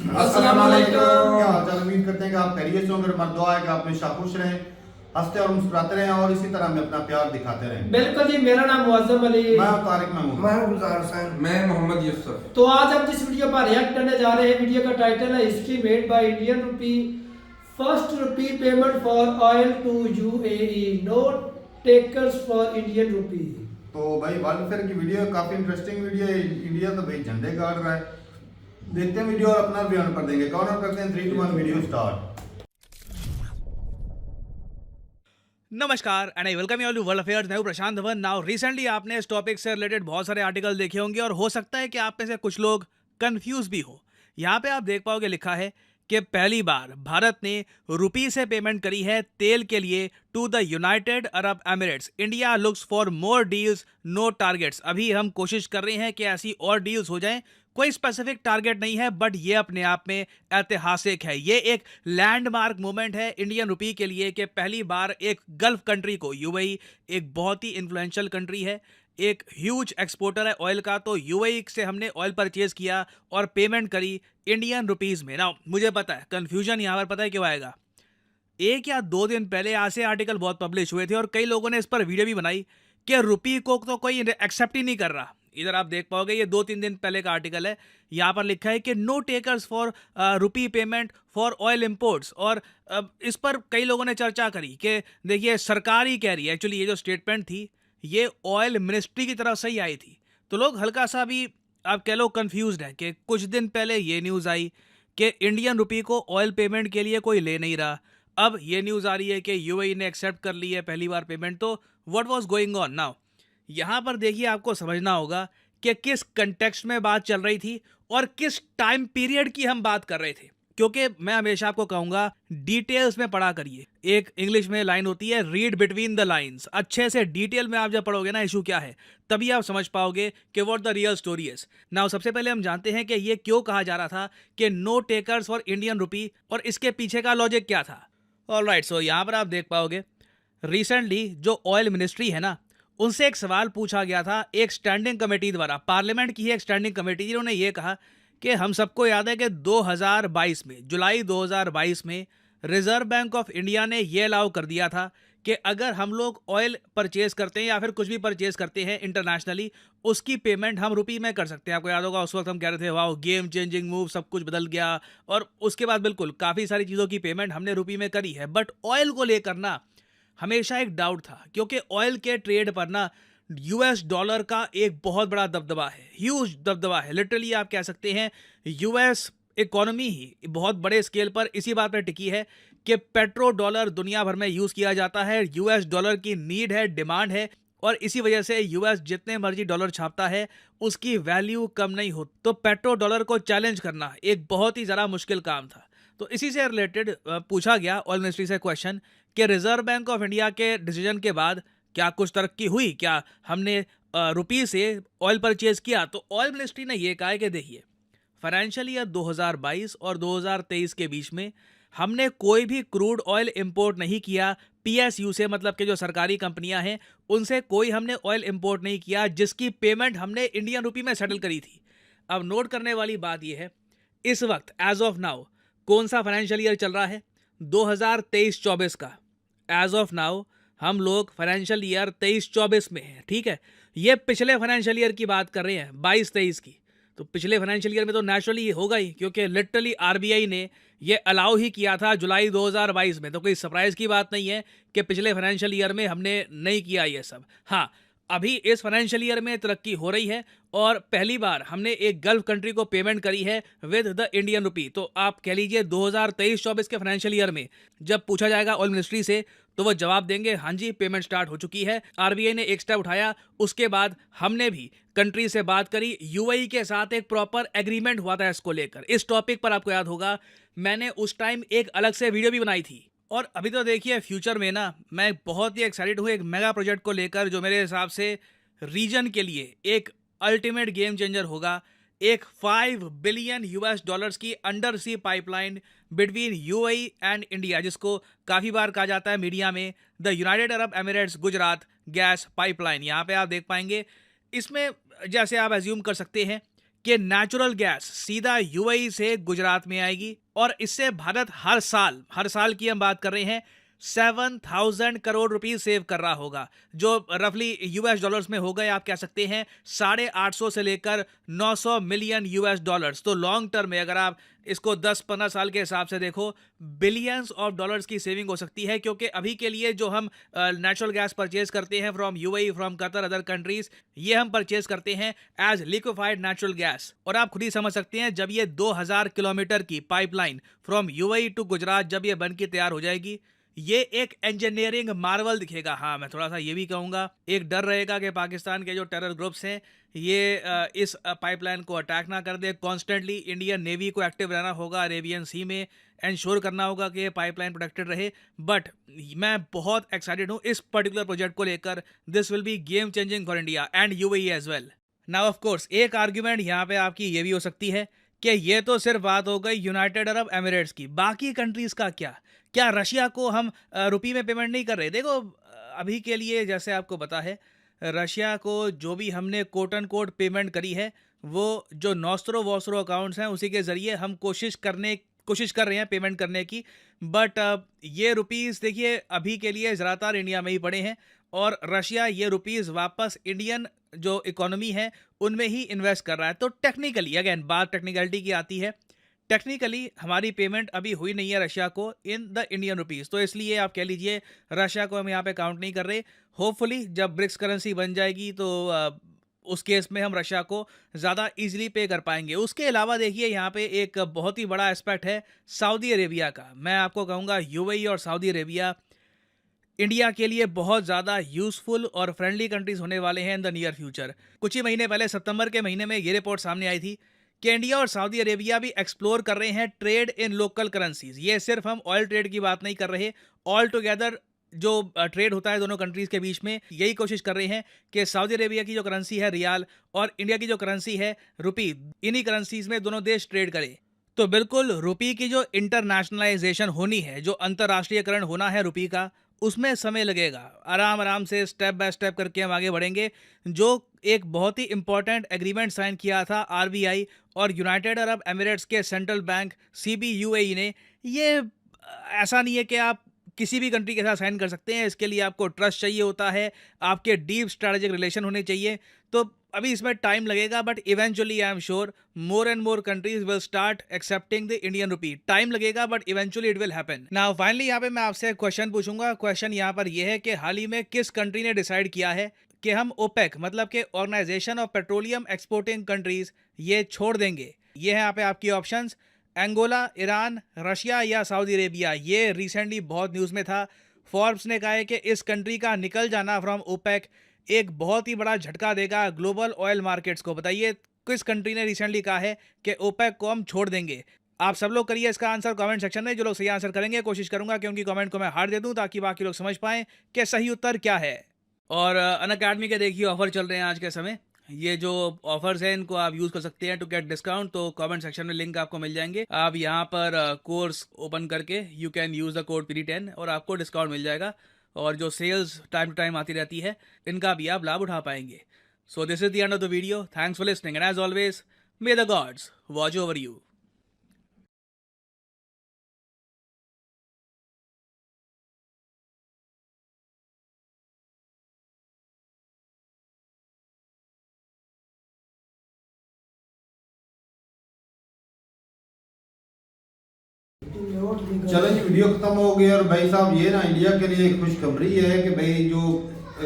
अस्सलाम वालेकुम। क्या हाल चाल, उम्मीद करते हैं कि आप खैरियत से होंगे। हमारी दुआ है कि आप हमेशा खुश रहें, हंसते और मुस्कुराते रहें और इसी तरह हमें अपना प्यार दिखाते रहें। बिल्कुल जी, मेरा नाम मुअज्जम अली। मैं हूं तारिक महमूद। मैं गुजार हुसैन। मैं मोहम्मद यूसुफ। तो आज हम जिस वीडियो पर रिएक्ट करने जा रहे हैं, वीडियो का टाइटल है history made by Indian rupee, first rupee payment for oil to UAE, no takers for Indian rupee. तो भाई वर्ल्ड फेयर की वीडियो है, काफी इंटरेस्टिंग वीडियो है। इंडिया तो भाई झंडे गाड़ रहा है। देखते हैं वीडियो और अपना बयान कर देंगे। कॉर्नर करते हैं 3 2 1 वीडियो स्टार्ट। नमस्कार and I welcome you all to world affairs. मैं हूं प्रशांत धवन। नाउ रिसेंटली आपने इस टॉपिक से रिलेटेड बहुत सारे आर्टिकल देखे होंगे और हो सकता है कि आप में से कुछ लोग कंफ्यूज भी हो। यहाँ पे आप देख पाओगे लिखा है कि पहली बार भारत ने रुपी से पेमेंट करी है तेल के लिए to the United Arab Emirates. India looks for more deals, no targets. अभी हम कोशिश कर रहे हैं कि ऐसी और डील्स हो जाएं। कोई स्पेसिफिक टारगेट नहीं है, बट ये अपने आप में ऐतिहासिक है। ये एक लैंडमार्क मोमेंट है इंडियन रुपी के लिए कि पहली बार एक गल्फ कंट्री को, यूएई एक बहुत ही इन्फ्लुएंशियल कंट्री है, एक ह्यूज एक्सपोर्टर है ऑयल का, तो यूएई से हमने ऑयल परचेज किया और पेमेंट करी इंडियन रुपीस में। ना मुझे पता है कंफ्यूजन यहाँ पर पता है क्यों आएगा। 1 या 2 दिन पहले ऐसे आर्टिकल बहुत पब्लिश हुए थे और कई लोगों ने इस पर वीडियो भी बनाई कि रुपी को तो कोई एक्सेप्ट ही नहीं कर रहा। इधर आप देख पाओगे ये 2-3 दिन पहले का आर्टिकल है। यहाँ पर लिखा है कि no takers for rupee payment for oil imports. और इस पर कई लोगों ने चर्चा करी कि देखिए सरकार ही कह रही है। एक्चुअली ये जो स्टेटमेंट थी ये ऑयल मिनिस्ट्री की तरफ से ही आई थी, तो लोग हल्का सा भी आप कह लो कंफ्यूज्ड है कि कुछ दिन पहले ये न्यूज़ आई कि इंडियन रुपी को ऑयल पेमेंट के लिए कोई ले नहीं रहा। अब ये न्यूज़ आ रही है कि यूएई ने एक्सेप्ट कर ली है पहली बार पेमेंट। तो what was going on now? यहाँ पर देखिए आपको समझना होगा कि किस कंटेक्स्ट में बात चल रही थी और किस टाइम पीरियड की हम बात कर रहे थे, क्योंकि मैं हमेशा आपको कहूंगा डिटेल्स में पढ़ा करिए। एक इंग्लिश में लाइन होती है, रीड बिटवीन द लाइंस। अच्छे से डिटेल में आप जब पढ़ोगे ना इशू क्या है, तभी आप समझ पाओगे कि what the real story is. Now सबसे पहले हम जानते हैं कि ये क्यों कहा जा रहा था कि no takers for Indian rupee और इसके पीछे का लॉजिक क्या था। ऑलराइट, सो यहाँ पर आप देख पाओगे रिसेंटली जो ऑयल मिनिस्ट्री है ना, उनसे एक सवाल पूछा गया था एक स्टैंडिंग कमेटी द्वारा। पार्लियामेंट की एक स्टैंडिंग कमेटी, जिन्होंने ये कहा कि हम सबको याद है कि 2022 में, जुलाई 2022 में रिजर्व बैंक ऑफ इंडिया ने ये अलाउ कर दिया था कि अगर हम लोग ऑयल परचेज करते हैं या फिर कुछ भी परचेज करते हैं इंटरनेशनली, उसकी पेमेंट हम रुपी में कर सकते हैं। आपको याद होगा उस वक्त हम कह रहे थे वाह गेम चेंजिंग मूव, सब कुछ बदल गया। और उसके बाद बिल्कुल काफ़ी सारी चीज़ों की पेमेंट हमने रुपी में करी है। बट ऑयल को लेकर ना हमेशा एक डाउट था, क्योंकि ऑयल के ट्रेड पर ना यूएस डॉलर का एक बहुत बड़ा दबदबा है, ह्यूज दबदबा है। लिटरली आप कह सकते हैं यूएस इकोनॉमी ही बहुत बड़े स्केल पर इसी बात पर टिकी है कि पेट्रो डॉलर दुनिया भर में यूज़ किया जाता है। यूएस डॉलर की नीड है, डिमांड है, और इसी वजह से यूएस जितने मर्जी डॉलर छापता है उसकी वैल्यू कम नहीं होती। तो पेट्रो डॉलर को चैलेंज करना एक बहुत ही ज़रा मुश्किल काम था। तो इसी से रिलेटेड पूछा गया ऑयल मिनिस्ट्री से क्वेश्चन कि रिजर्व बैंक ऑफ इंडिया के डिसीजन के बाद क्या कुछ तरक्की हुई, क्या हमने रुपी से ऑयल परचेज किया। तो ऑयल मिनिस्ट्री ने यह कहा है कि देखिए फाइनेंशियल ईयर 2022 और 2023 के बीच में हमने कोई भी क्रूड ऑयल इंपोर्ट नहीं किया पीएसयू से, मतलब कि जो सरकारी कंपनियां हैं उनसे कोई हमने ऑयल इंपोर्ट नहीं किया जिसकी पेमेंट हमने इंडियन रुपी में सेटल करी थी। अब नोट करने वाली बात यह है, इस वक्त एज ऑफ नाउ कौन सा फाइनेंशियल ईयर चल रहा है? 2023-24 का। एज ऑफ नाउ हम लोग फाइनेंशियल ईयर 23-24 में हैं, ठीक है। ये पिछले फाइनेंशियल ईयर की बात कर रहे हैं, 22-23 की। तो पिछले फाइनेंशियल ईयर में तो नेचुरली होगा ही, क्योंकि लिटरली आरबीआई ने ये अलाउ ही किया था जुलाई 2022 में। तो कोई सरप्राइज की बात नहीं है कि पिछले फाइनेंशियल ईयर में हमने नहीं किया ये सब। हाँ, अभी इस फाइनेंशियल ईयर में तरक्की हो रही है और पहली बार हमने एक गल्फ कंट्री को पेमेंट करी है विद द इंडियन रुपी। तो आप कह लीजिए 2023-24 के फाइनेंशियल ईयर में जब पूछा जाएगा ऑयल मिनिस्ट्री से तो वो जवाब देंगे हाँ जी पेमेंट स्टार्ट हो चुकी है। आरबीआई ने एक स्टेप उठाया, उसके बाद हमने भी कंट्री से बात करी, यूएई के साथ एक प्रॉपर एग्रीमेंट हुआ था इसको लेकर। इस टॉपिक पर आपको याद होगा मैंने उस टाइम एक अलग से वीडियो भी बनाई थी। और अभी तो देखिए फ्यूचर में ना मैं बहुत ही एक्साइटेड हूँ एक मेगा प्रोजेक्ट को लेकर, जो मेरे हिसाब से रीजन के लिए एक अल्टीमेट गेम चेंजर होगा। एक 5 बिलियन यूएस डॉलर्स की under C pipeline between UAE and India, जिसको काफ़ी बार कहा जाता है मीडिया में the United Arab Emirates Gujarat gas pipeline. यहाँ पे आप देख पाएंगे इसमें जैसे आप एज्यूम कर सकते हैं कि नेचुरल गैस सीधा यूएई से गुजरात में आएगी और इससे भारत हर साल की हम बात कर रहे हैं 7,000 करोड़ रुपीस सेव कर रहा होगा, जो रफली यूएस डॉलर्स में हो गए आप कह सकते हैं 850 से लेकर 900 मिलियन यूएस डॉलर्स। तो लॉन्ग टर्म में अगर आप इसको 10-15 साल के हिसाब से देखो, बिलियंस ऑफ डॉलर्स की सेविंग हो सकती है, क्योंकि अभी के लिए जो हम नेचुरल गैस परचेज करते हैं from UAE, from Qatar, other countries, ये हम परचेज करते हैं एज लिक्विफाइड नेचुरल गैस। और आप खुद ही समझ सकते हैं जब ये 2000 किलोमीटर की pipeline from UAE to Gujarat जब ये बन के तैयार हो जाएगी, ये एक इंजीनियरिंग मार्वल दिखेगा। हाँ, मैं थोड़ा सा ये भी कहूँगा, एक डर रहेगा कि पाकिस्तान के जो टेरर ग्रुप्स हैं ये इस पाइपलाइन को अटैक ना कर दे। कॉन्स्टेंटली इंडियन नेवी को एक्टिव रहना होगा, अरेबियन सी में इंश्योर करना होगा कि ये पाइपलाइन प्रोटेक्टेड रहे। बट मैं बहुत एक्साइटेड हूँ इस पर्टिकुलर प्रोजेक्ट को लेकर। This will be game changing for India and UAE as well. Now of course एक आर्ग्यूमेंट यहाँ पे आपकी ये भी हो सकती है कि ये तो सिर्फ बात हो गई यूनाइटेड अरब एमिरेट्स की, बाकी कंट्रीज का क्या रशिया को हम रुपये में पेमेंट नहीं कर रहे? देखो अभी के लिए जैसे आपको पता है, रशिया को जो भी हमने कोट एंड कोट पेमेंट करी है वो जो नॉस्ट्रो वॉस्ट्रो अकाउंट्स हैं उसी के ज़रिए हम कोशिश कर रहे हैं पेमेंट करने की। बट ये रुपीज़ देखिए अभी के लिए ज़्यादातर इंडिया में ही पड़े हैं और रशिया ये रुपीज़ वापस इंडियन जो इकोनॉमी है उनमें ही इन्वेस्ट कर रहा है। तो टेक्निकली, अगेन बात टेक्निकलिटी की आती है, टेक्निकली हमारी पेमेंट अभी हुई नहीं है रशिया को इन द इंडियन रुपीज़। तो इसलिए आप कह लीजिए रशिया को हम यहाँ पे काउंट नहीं कर रहे। होपफुली जब ब्रिक्स करेंसी बन जाएगी तो उस केस में हम रशिया को ज़्यादा इजीली पे कर पाएंगे। उसके अलावा देखिए यहाँ पे एक बहुत ही बड़ा एस्पेक्ट है सऊदी अरेबिया का। मैं आपको कहूँगा यूएई और सऊदी अरेबिया इंडिया के लिए बहुत ज़्यादा यूज़फुल और फ्रेंडली कंट्रीज़ होने वाले हैं इन द नियर फ्यूचर। कुछ ही महीने पहले सितंबर के महीने में ये रिपोर्ट सामने आई थी कि इंडिया और सऊदी अरेबिया भी एक्सप्लोर कर रहे हैं ट्रेड इन लोकल करेंसीज। ये सिर्फ हम ऑयल ट्रेड की बात नहीं कर रहे, ऑल टुगेदर जो ट्रेड होता है दोनों कंट्रीज़ के बीच में, यही कोशिश कर रहे हैं कि सऊदी अरेबिया की जो करेंसी है रियाल और इंडिया की जो करेंसी है रुपी, इन्हीं करेंसीज में दोनों देश ट्रेड करें। तो बिल्कुल रुपी की जो इंटरनेशनलाइजेशन होनी है, जो अंतर्राष्ट्रीयकरण होना है रुपी का, उसमें समय लगेगा। आराम से स्टेप बाय स्टेप करके हम आगे बढ़ेंगे। जो एक बहुत ही इंपॉर्टेंट एग्रीमेंट साइन किया था आरबीआई और यूनाइटेड अरब एमिरेट्स के सेंट्रल बैंक सीबीयूएई ने, ये ऐसा नहीं है कि आप किसी भी कंट्री के साथ साइन कर सकते हैं। इसके लिए आपको ट्रस्ट चाहिए होता है, आपके डीप स्ट्रैटेजिक रिलेशन होने चाहिए। तो अभी इसमें टाइम लगेगा, but eventually I am sure more and more countries will start accepting the Indian rupee. Time लगेगा but eventually it will happen. Now finally यहाँ पे मैं आपसे एक क्वेश्चन पूछूंगा। क्वेश्चन यहाँ पर यह है कि हाल ही में किस कंट्री ने डिसाइड किया है कि हम ओपेक मतलब कि organisation of petroleum exporting countries ये छोड़ देंगे। ये है यहाँ पे आपकी ऑप्शंस, अंगोला, ईरान, रशिया या सऊदी अरेबिया। ये रिसेंटली बहुत न्यूज़ में था। फोर्ब्स ने कहा है कि इस कंट्री का निकल जाना फ्रॉम ओपेक एक बहुत ही बड़ा झटका देगा ग्लोबल ऑयल मार्केट्स को। बताइए किस कंट्री ने रिसेंटली कहा है कि ओपेक को हम छोड़ देंगे? आप सब लोग करिए इसका आंसर कमेंट सेक्शन में। जो लोग सही आंसर करेंगे, कोशिश करूंगा कि उनकी कमेंट को मैं हार्ट दे दूं ताकि बाकी लोग समझ पाएं कि सही उत्तर क्या है। और अनअकैडमी के देखिए ऑफर चल रहे हैं आज के समय। ये जो ऑफर्स हैं इनको आप यूज़ कर सकते हैं टू गेट डिस्काउंट। तो कमेंट सेक्शन में लिंक आपको मिल जाएंगे। आप यहाँ पर कोर्स ओपन करके you can use the code PD10 और आपको डिस्काउंट मिल जाएगा। और जो सेल्स टाइम टू टाइम आती रहती है इनका भी आप लाभ उठा पाएंगे। So this is the end of the video. Thanks for listening and as always may the gods watch over you. चलो जी, वीडियो खत्म हो गई। और भाई साहब ये ना इंडिया के लिए खुशखबरी है कि भाई जो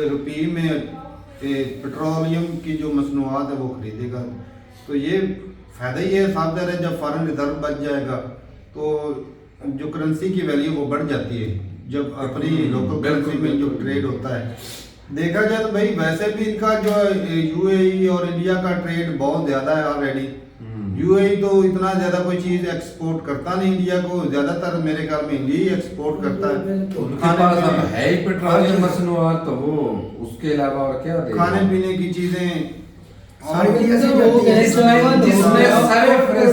रुपये में पेट्रोलियम की जो मसनूआत है वो खरीदेगा। तो ये फ़ायदा ही है, साफ ज़ाहिर है जब फॉरेन रिजर्व बच जाएगा तो जो करेंसी की वैल्यू वो बढ़ जाती है जब अपनी लोकल करेंसी में जो ट्रेड होता है। देखा जाए तो भाई वैसे भी इनका जो यूएई और इंडिया का ट्रेड बहुत ज़्यादा है ऑलरेडी। यूएई तो इतना ज्यादा कोई चीज एक्सपोर्ट करता नहीं इंडिया को, ज्यादातर मेरे ख्याल में इंडिया ही एक्सपोर्ट करता है। उनके पास अब है ही पेट्रोलियम मसनूआत, तो वो उसके अलावा और क्या देगा? खाने पीने की चीजें जिसमें सारे फ्रेश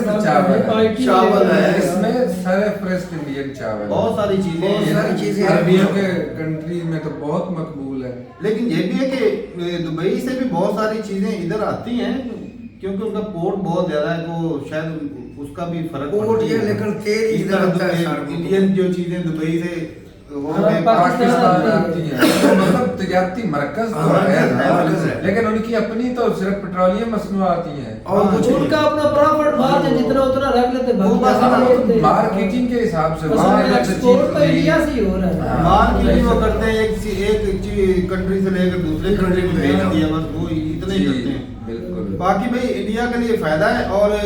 चावल है, इसमें सारे फ्रेश इंडियन चावल, बहुत सारी चीजें अरबियों के कंट्री में तो बहुत मकबूल है। लेकिन ये भी है कि दुबई से भी बहुत सारी चीजें इधर आती हैं क्योंकि उनका पोर्ट बहुत ज्यादा है तो शायद उसका भी फर्क पोर्ट पड़ता ये है। लेकिन तेल ही इस तरह बनता है दुबई- सारा। इंडियन जो चीजें दुबई से वो हाँ, है, पाकिस्तान आती हैं तो मतलब तजारती मरकज तो हाँ, है मरकज है। लेकिन उनकी अपनी तो सिर्फ पेट्रोलियम मसनूआत ही हैं और कुछ उनका अपना प्रॉफिट मार्जिन जितना उतना रख लेते वो बस बाकी मार्केटिंग के हिसाब से बस वहाँ अगर एक्सपोर्ट तो चीज़ इंडिया से ही हो रहा है। हाँ। मार्केटिंग वो करते हैं एक कंट्री से लेकर दूसरे कंट्री में भेज दिया, बस वो इतना ही जी, करते हैं। बिल्कुल बाकी भाई इंडिया के लिए फायदा है और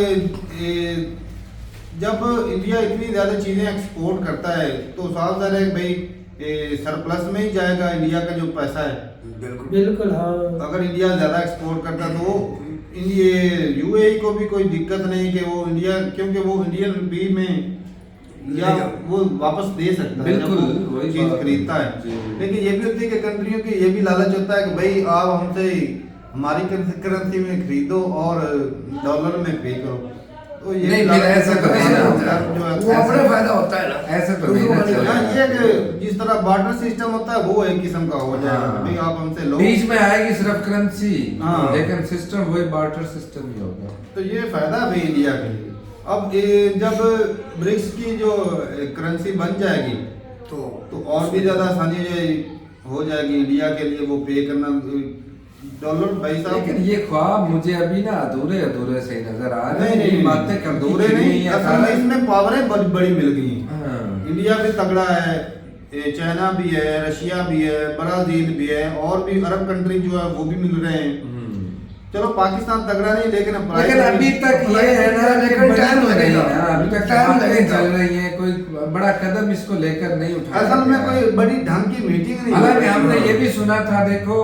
जब इंडिया इतनी ज्यादा चीजें एक्सपोर्ट करता है तो साफ ज़ाहिर है भाई सरप्लस में ही जाएगा इंडिया का जो पैसा है। बिल्कुल बिल्कुल हाँ। अगर इंडिया ज्यादा एक्सपोर्ट करता तो ये यूएई को भी कोई दिक्कत नहीं कि वो इंडिया, क्योंकि वो इंडियन रुपये में या वो वापस दे सकता है बिल्कुल, जब वो वही चीज बात है। खरीदता है। जी। लेकिन ये भी होती है कि कंट्रियों की ये भी लालच होता है कि भाई आप हमसे हमारी करेंसी में खरीदो और डॉलर में पे करो। तो ये नहीं, लालच फिर ऐसा होता तो है, नहीं ना जो होता। है- वो अपने फायदा होता है ना, ऐसे तो नहीं ना दूसरों का चलेगा। हाँ, ये कि जिस तरह बार्टर सिस्टम होता है वो एक किस्म का हो जाएगा हाँ। भाई आप हमसे लो। बीच में आएगी सिर्फ करेंसी हाँ। लेकिन सिस्टम वही बार्टर सिस्टम ही होगा। तो ये फायदा है भाई इंडिया के लिए। अब जब ब्रिक्स की जो करेंसी बन जाएगी तो और भी ज्यादा आसानी जो हो जाएगी इंडिया के लिए वो पे करना डॉलर भाई साहब। लेकिन ये ख्वाब मुझे अभी ना अधूरे अधूरे से ही नजर आ रहे नहीं हैं। नहीं बातें कम दूरे नहीं, असल में इसमें पावरें बड़ी मिल गई हैं। हाँ। इंडिया भी तगड़ा है, चाइना भी है, रशिया भी है, ब्राजील भी है और भी अरब कंट्री जो है वो भी मिल रहे हैं। चलो पाकिस्तान तगड़ा नहीं लेकिन लेकिन अभी तक ये है ना कि लेकिन बड़ी टाइम तो नहीं लगेगा। है, अभी तक टाइम बातें लगेगा। चल रही हैं, कोई बड़ा कदम इसको लेकर नहीं उठाया असल में गया कोई है। बड़ी ढंग की मीटिंग नहीं हालांकि हुई। हमने ये भी सुना था देखो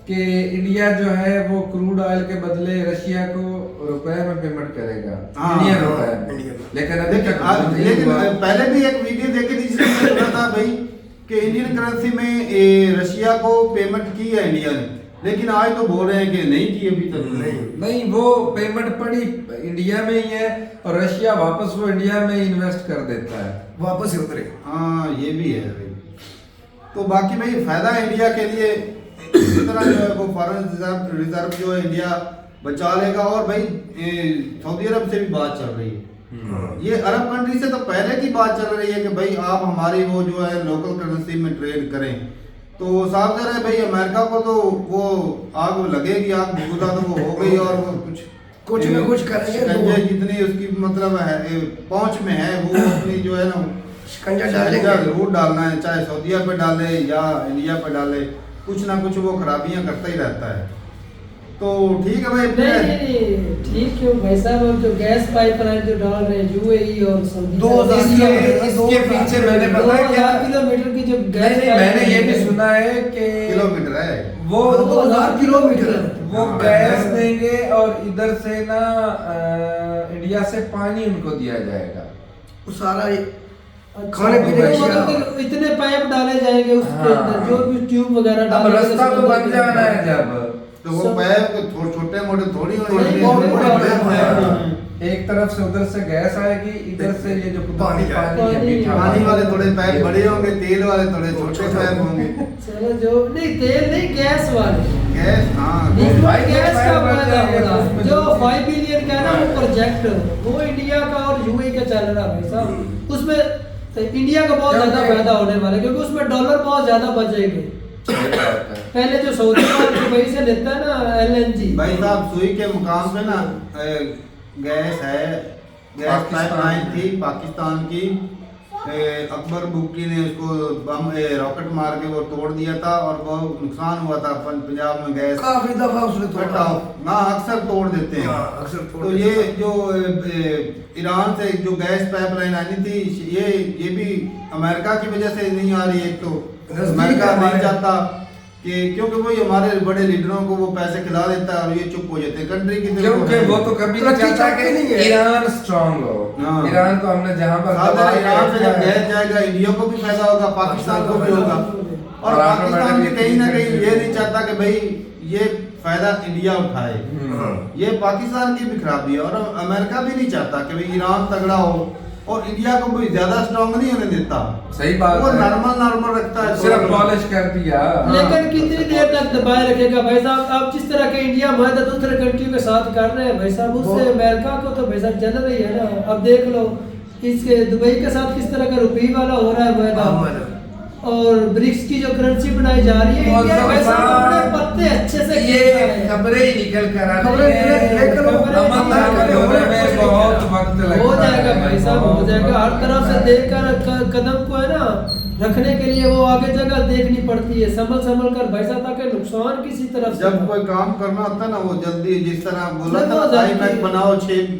कि इंडिया जो है वो क्रूड ऑयल के बदले रशिया को रुपए में पेमेंट करेगा, हाँ, इंडियन हाँ, रुपए इंडियन। में। लेकिन अभी लेकिन तक वो नहीं लेकिन हुआ। पहले भी एक वीडियो देखी थी जिसमें सुना था भाई कि इंडियन करेंसी में रशिया को पेमेंट की है इंडिया ने, लेकिन आज तो बोल रहे हैं कि नहीं की अभी तक। नहीं वो पेमेंट पड़ी इंडिया में ही है और रशिया वापस वो इंडिया में इन्वेस्ट कर देता है। वापस ही उतरे। हाँ ये भी है भाई। तो बाकी भाई फायदा है इंडिया के लिए, इस तरह जो है वो फॉरेन रिजर्व जो है इंडिया बचा लेगा। और भाई सऊदी अरब से भी बात चल रही है, ये अरब कंट्री से तो पहले की बात चल रही है कि भाई आप हमारी वो जो है लोकल करेंसी में ट्रेड करें। तो साफ ज़ाहिर है भाई अमेरिका को तो वो आग लगेगी, आग भूला तो वो हो गई और वो कुछ न कुछ करेंगे तो शिकंजे जितनी उसकी मतलब है पहुंच में है वो अपनी जो है ना शिकंजा शिकंजा डालेंगे। जरूर डालना है, चाहे सऊदीया पे डाले या इंडिया पे डाले, कुछ ना कुछ वो खराबियां करता ही रहता है। तो ठीक है भाई नहीं नहीं नहीं ठीक क्यों भाई साहब, अब जो गैस पाइपलाइन जो डाल रहे हैं यूएई और सऊदी 2000 इसके पीछे मैंने पता है क्या 2000 किलोमीटर की जो नहीं गैस नहीं मैंने ये भी सुना है कि किलोमीटर है वो 2000 किलोमीटर वो हाँ, गैस हाँ। देंगे और इधर से ना इंडिया से पानी उनको दिया जाएगा। वो सारा ये अच्छा, खाने पीने की तो चीज़ें। मतलब कि इतने पाइप डाले जाएंगे उसके अंदर, हाँ। जो भी ट्यूब वगैरह अब डाले रास्ता तो बन जाना है जब तो वो पैप छोटे मोटे थोड़ी होने नहीं, चाहिए, बहुत बड़े बड़े पैप पैप हैं। हैं। एक तरफ से उधर से गैस आएगी, इधर से ये जो पानी कुदरती जाएगा। पानी है मीठा पानी वाले थोड़े पैप बड़े होंगे, तेल वाले थोड़े छोटे पैप होंगे। चलो जो नहीं तेल नहीं गैस वाले गैस हाँ इसमें भाई, गैस तो का फायर फायदा बन जाएगा, हो रहा उसमें जो जो- 5 बिलियन का है ना वो प्रोजेक्ट वो इंडिया का और यूएई का चल रहा है भाई साहब, उसमें तो इंडिया का बहुत क्या ज्यादा क्या? फायदा होने वाला है क्योंकि उसमें डॉलर बहुत ज्यादा बचेंगे। पहले जो सऊदी वाले वहीं से लेता है ना एलएनजी, भाई साहब सुई के मुकाम पे ना गैस है, गैस पाकिस्तान पाइपलाइन थी पाकिस्तान की। अकबर बुक्की ने उसको बम रॉकेट मार के वो तोड़ दिया था और बहुत नुकसान हुआ था पंजाब में गैस काफी दफा उसने कट तोड़ा। ऑफ। हाँ अक्सर तोड़ देते हैं। हाँ, अक्सर तोड़ तो देते ये जो ईरान से जो गैस पाइपलाइन आनी थी ये भी अमेरिका की वजह से नहीं आ रही है। तो नजदीक अमेरिका है नहीं हमारे। चाहता कि क्योंकि वो हमारे बड़े लीडरों को वो पैसे खिला देता है और ये चुप हो जाते हैं कंट्री की तरफ क्योंकि वो तो कभी नहीं तरक्की चाहता चाहते नहीं कि है। ईरान स्ट्रांग हो। हाँ। ईरान को हमने जहां पर साथ दबा ही के ईरान से जब रखा है। गैस जाएगा इंडिया को भी फायदा होगा, पाकिस्तान को भी होगा। और और पाकिस्तान भी ऑटोमेटिक कहीं ना कहीं ये नहीं चाहता कि भाई ये फायदा इंडिया उठाए। हम्म। ये पाकिस्तान की भी खराबी है और अमेरिका भी नहीं चाहता कि भाई ईरान तगड़ा हो और इंडिया को कोई ज्यादा स्ट्रांग नहीं होने देता। सही बात वो है। नॉर्मल रखता है, सिर्फ पॉलिश कर दिया। लेकिन कितनी देर तक दबाए रखेगा भाई साहब? अब जिस तरह के इंडिया मायदा दूसरे कंट्री के साथ कर रहे हैं भाई साहब, उससे अमेरिका को तो भाई साहब जल रही है ना। अब देख लो इसके दुबई के साथ किस तरह का रुपये वाला हो रहा है मायदा, और ब्रिक्स की जो करेंसी बनाई जा रही है, इंडिया भाई साहब अपने पत्ते अच्छे से ये खबरें ही निकल कर आ रही खबरें हैं। लेकिन वो अमन ताकत होने में बहुत वक्त लगता हो जाएगा है। भाई साहब, हो जाएगा। हर तरफ से देखकर कदम को है ना रखने के लिए वो आगे जगह देखनी पड़ती है, संभल कर भाई साहब, ताकि नुकसान किसी तरफ से जब ना। कोई काम करना होता है ना, वो जल्दी, जिस तरह बोला नहीं, था वो जल्दी- आईपैक बनाओ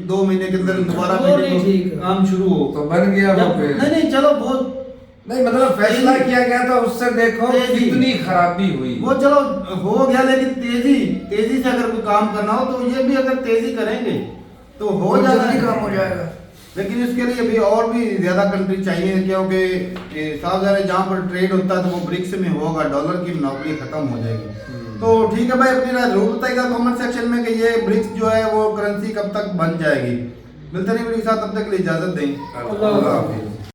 2 महीने के अंदर दोबारा वो नहीं मीटिंग ठीक है। काम शुरू हो। तो बन गया वो जब- फिर। नहीं चलो बहुत नहीं मतलब फैसला किया गया था, उससे देखो तेजी। कितनी खराबी हुई। वो चलो हो गया, लेकिन तेजी से अगर कोई काम करना हो तो ये भी अगर तेजी करेंगे तो हो बहुत जाएगा, जल्दी काम हो जाएगा। लेकिन इसके लिए भी और भी ज्यादा कंट्री चाहिए, क्योंकि साफ ज़ाहिर है जहाँ पर ट्रेड होता है तो वो ब्रिक्स में होगा, डॉलर की मोनोपोली खत्म हो जाएगी। तो ठीक है भाई, अपनी रूल बताइएगा कमेंट सेक्शन में कि ये ब्रिक्स जो है वो करेंसी कब तक बन जाएगी। मिलते नहीं वीडियो के साथ, तब तक के लिए इजाजत दें। अल्लाह अल्लाह हाफिज़।